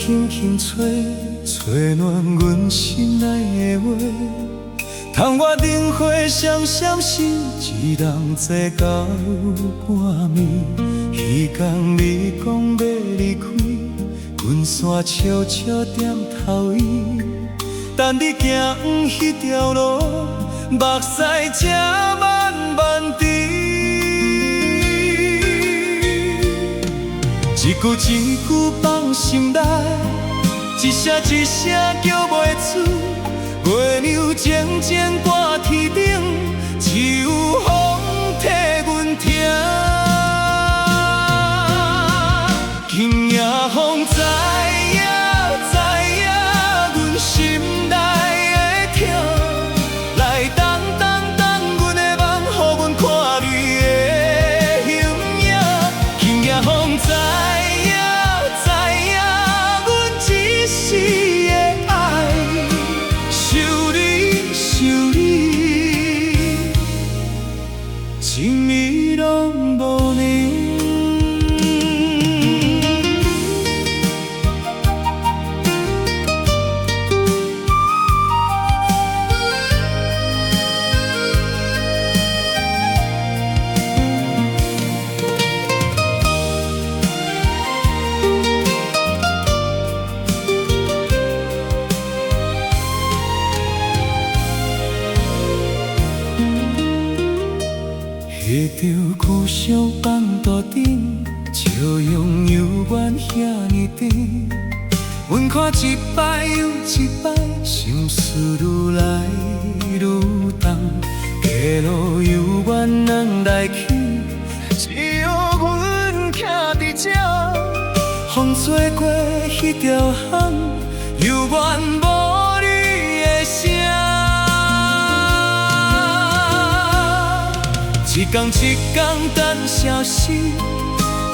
轻轻吹，吹暖阮心内的话。窗外灯火闪闪心，一人坐到半暝。彼天你讲要离开，阮煞悄悄点头伊。等你行远迄条路，目屎才慢慢滴。一句一句放心内，一声一声叫袂出。月亮渐渐挂天顶，只有风替阮听。今夜风知影知影，阮心内的痛，来动动动阮的梦，予阮看你的形影。今夜风知影知影，阮一世的爱。想你，一暝拢无宁。下着故乡放大顶，笑容犹原遐尼甜。阮看一摆又一摆，心事愈来愈重。街路犹原人来去，只有阮徛伫这，风吹过迄条巷，犹原无你的声。一天一天等消息，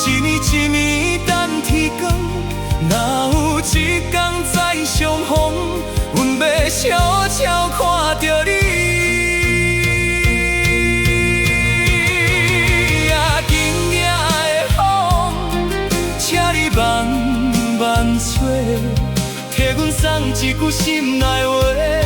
一年一年等天光。若有一天再相逢，阮要悄悄看着你。啊，今夜的风，请你慢慢吹，替阮送一句心内话。